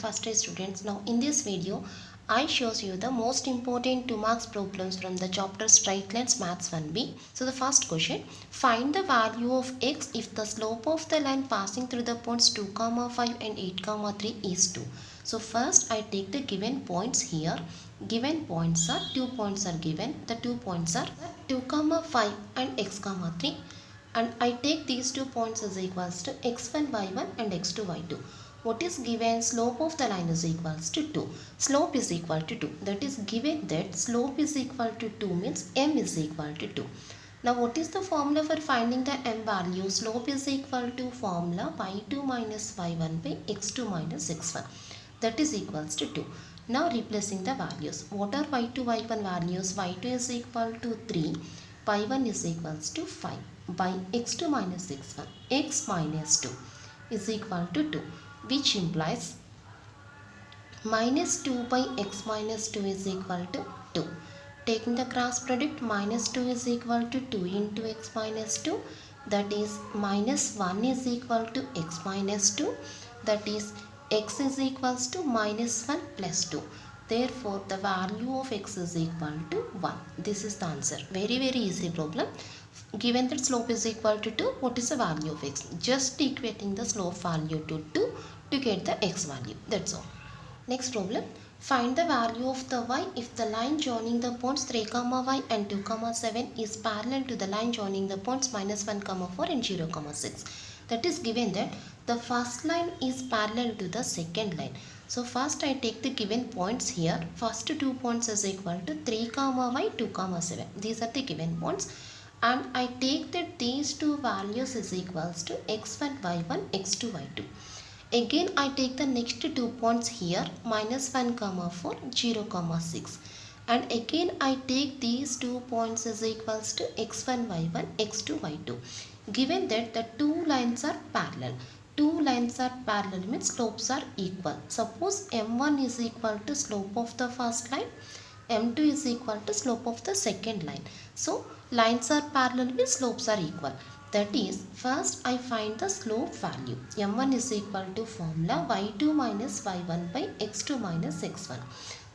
first day students. Now in this video I shows you the most important 2 marks problems from the chapter Straight Lines Maths 1B. So the first question, find the value of x if the slope of the line passing through the points 2, 5 and 8, 3 is 2. So first I take the given points here. Given points are 2 points are given. The 2 points are 2, 5 and x, 3. And I take these 2 points as equals to x1, y1 and x2, y2. What is given? Slope of the line is equals to 2. Slope is equal to 2. That is given that slope is equal to 2 means m is equal to 2. Now what is the formula for finding the m value? Slope is equal to formula y2 minus y1 by x2 minus x1. That is equals to 2. Now replacing the values. What are y2, y1 values? y2 is equal to 3. y1 is equals to 5 by x2 minus x1. x minus 2 is equal to 2, which implies minus 2 by x minus 2 is equal to 2. Taking the cross product, minus 2 is equal to 2 into x minus 2. That is minus 1 is equal to x minus 2. That is x is equals to minus 1 plus 2. Therefore, the value of x is equal to 1. This is the answer. Very easy problem. Given that slope is equal to 2, what is the value of x? Just equating the slope value to 2 to get the x value. That's all. Next problem. Find the value of the y if the line joining the points 3, y and 2, 7 is parallel to the line joining the points minus 1, 4 and 0, 6. That is given that the first line is parallel to the second line. So first I take the given points here. First 2 points is equal to 3, y, 2, 7. These are the given points. And I take that these two values is equals to x1, y1, x2, y2. Again I take the next 2 points here, minus 1, 4, 0, 6. And again I take these 2 points is equals to x1, y1, x2, y2. Given that the two lines are parallel. Two lines are parallel means slopes are equal. Suppose m1 is equal to slope of the first line, m2 is equal to slope of the second line. So lines are parallel means slopes are equal. That is, first I find the slope value. m1 is equal to formula y2 minus y1 by x2 minus x1.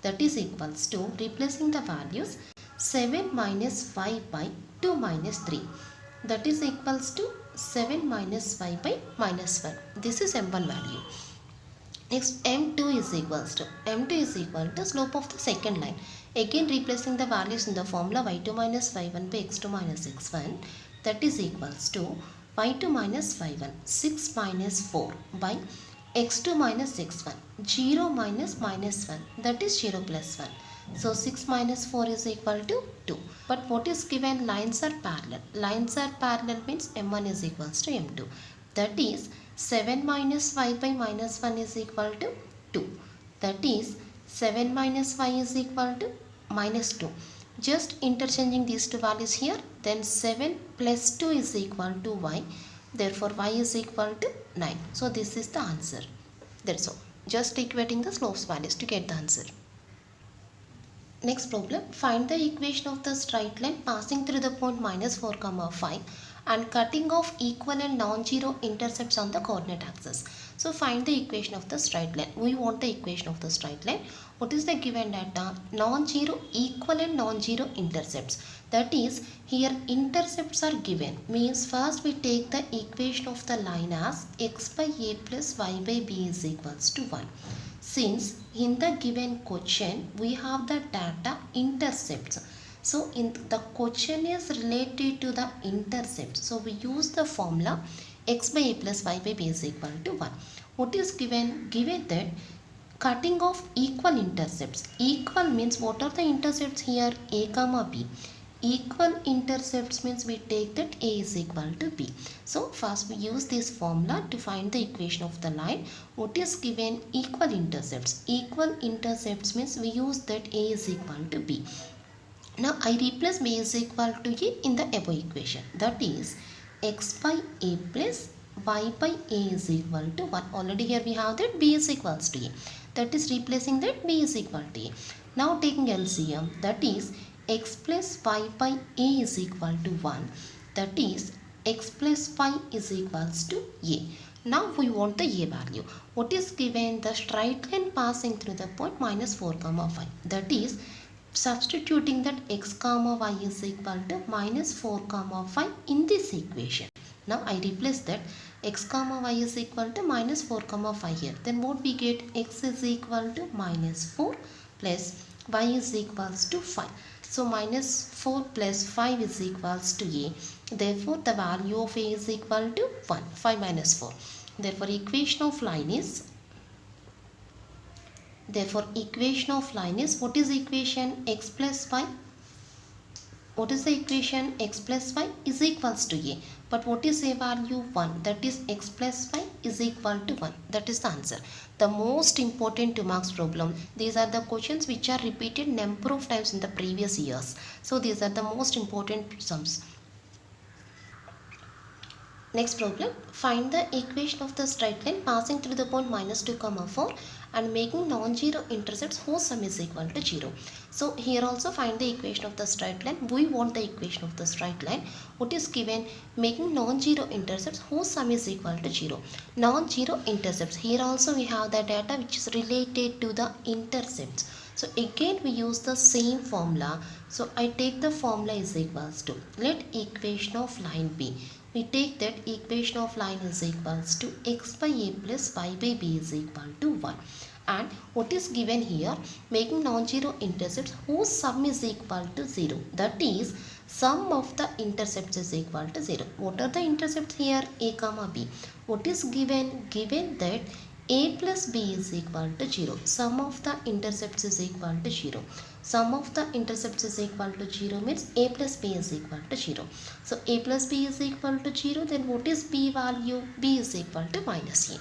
That is equals to, replacing the values, 7 minus 5 by 2 minus 3. That is equals to 7 minus 5 by minus 1. This is m1 value. Next, m2 is equal to slope of the second line. Again replacing the values in the formula y2 minus y1 by x2 minus x1. That is equals to y2 minus y1, 6 minus 4 by x2 minus x1, 0 minus minus 1. That is 0 plus 1. So 6 minus 4 is equal to 2. But what is given? Lines are parallel. Lines are parallel means m1 is equals to m2. That is 7 minus 5 by minus 1 is equal to 2. That is 7 minus 5 is equal to minus 2. Just interchanging these two values here. Then 7 plus 2 is equal to y. Therefore y is equal to 9. So this is the answer. That's all. Just equating the slopes values to get the answer. Next problem, find the equation of the straight line passing through the point minus 4, 5 and cutting off equal and non-zero intercepts on the coordinate axis. So find the equation of the straight line. We want the equation of the straight line. What is the given data? Non-zero, equal and non-zero intercepts. That is, here intercepts are given. Means first we take the equation of the line as x by a plus y by b is equals to 1. Since in the given question we have the data intercepts. So in the question is related to the intercept. So we use the formula x by a plus y by b is equal to 1. What is given? Given that cutting off equal intercepts. Equal means what are the intercepts here? A comma b. Equal intercepts means we take that a is equal to b. So first we use this formula to find the equation of the line. What is given? Equal intercepts. Equal intercepts means we use that a is equal to b. Now I replace b is equal to a in the above equation. That is x by a plus y by a is equal to 1. Already here we have that b is equals to a. That is replacing that b is equal to a. Now taking LCM, that is x plus y by a is equal to 1. That is x plus y is equals to a. Now we want the a value. What is given? The straight line passing through the point minus 4 comma 5. That is substituting that x comma y is equal to minus 4 comma 5 in this equation. Now I replace that x comma y is equal to minus 4 comma 5 here. Then what we get? X is equal to minus 4 plus y is equals to 5. So minus 4 plus 5 is equals to a. Therefore the value of a is equal to 1. 5 minus 4. Therefore equation of line is what is the equation? X plus y. What is the equation? X plus y is equals to a. But what is a value? 1. That is x plus y is equal to 1. That is the answer. The most important 2 marks problem. These are the questions which are repeated number of times in the previous years. So these are the most important sums. Next problem. Find the equation of the straight line passing through the point minus 2 comma 4 and making non-zero intercepts whose sum is equal to 0. So here also find the equation of the straight line. We want the equation of the straight line. What is given? Making non-zero intercepts whose sum is equal to 0. Non-zero intercepts. Here also we have the data which is related to the intercepts. So again we use the same formula. So I take the formula is equals to, let equation of line be. We take that equation of line is equals to x by a plus y by b is equal to 1. And what is given here? Making non-zero intercepts whose sum is equal to 0. That is sum of the intercepts is equal to 0. What are the intercepts here? A comma b. What is given? Given that a plus b is equal to 0. Sum of the intercepts is equal to 0. Sum of the intercepts is equal to 0 means a plus b is equal to 0. So a plus b is equal to 0. Then what is b value? B is equal to minus a.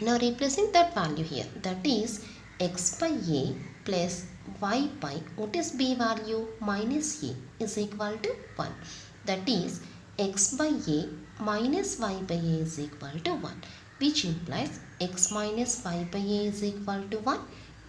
Now replacing that value here. That is x by a plus y by, what is b value? Minus a is equal to 1. That is x by a minus y by a is equal to 1. Which implies x minus y by a is equal to 1.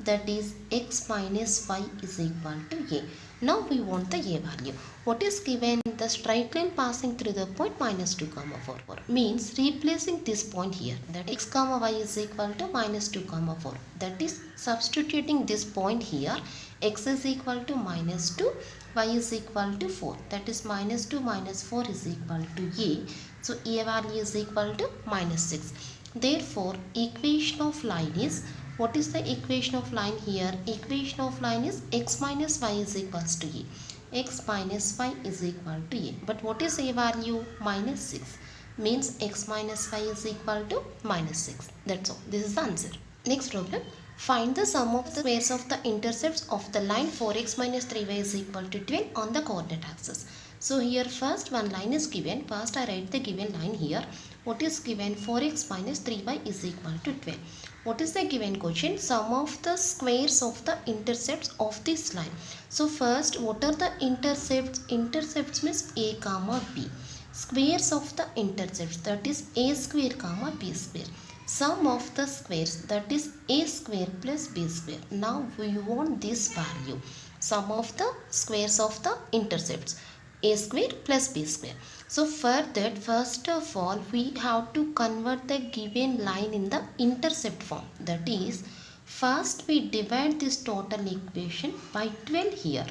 That is x minus y is equal to a. Now we want the a value. What is given? The straight line passing through the point minus 2 comma 4. Means replacing this point here. That x comma y is equal to minus 2 comma 4. That is substituting this point here. X is equal to minus 2. Y is equal to 4. That is minus 2 minus 4 is equal to a. So a value is equal to minus 6. Therefore equation of line is, what is the equation of line here? Equation of line is x minus y is equals to a. X minus y is equal to a. But what is a value? Minus 6. Means x minus y is equal to minus 6. That's all. This is the answer. Next problem. Find the sum of the squares of the intercepts of the line 4x minus 3y is equal to 12 on the coordinate axis. So here first one line is given. First I write the given line here. What is given? 4x minus 3y is equal to 12. What is the given question? Sum of the squares of the intercepts of this line. So first, what are the intercepts? Intercepts means a comma b. Squares of the intercepts, that is a square comma b square. Sum of the squares, that is a square plus b square. Now we want this value. Sum of the squares of the intercepts, a square plus b square. So for that, first of all, we have to convert the given line in the intercept form. That is, first we divide this total equation by 12 here.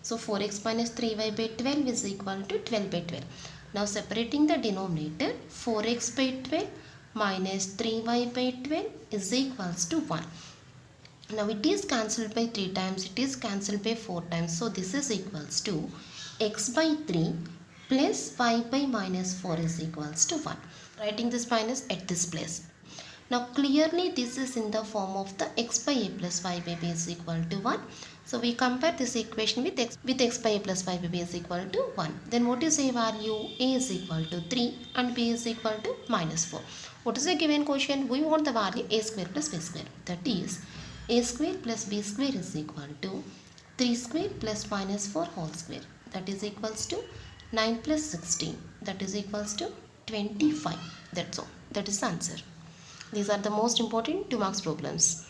So 4x minus 3y by 12 is equal to 12 by 12. Now separating the denominator, 4x by 12 minus 3y by 12 is equals to 1. Now it is cancelled by 3 times, it is cancelled by 4 times. So this is equals to x by 3 plus y by minus 4 is equals to 1. Writing this minus at this place. Now clearly this is in the form of the x by a plus y by b is equal to 1. So we compare this equation with x by a plus y by b is equal to 1. Then what is a value? A is equal to 3 and b is equal to minus 4. What is the given question? We want the value a square plus b square. That is a square plus b square is equal to 3 square plus minus 4 whole square. That is equals to 9 plus 16. That is equals to 25. That's all. That is the answer. These are the most important 2 marks problems.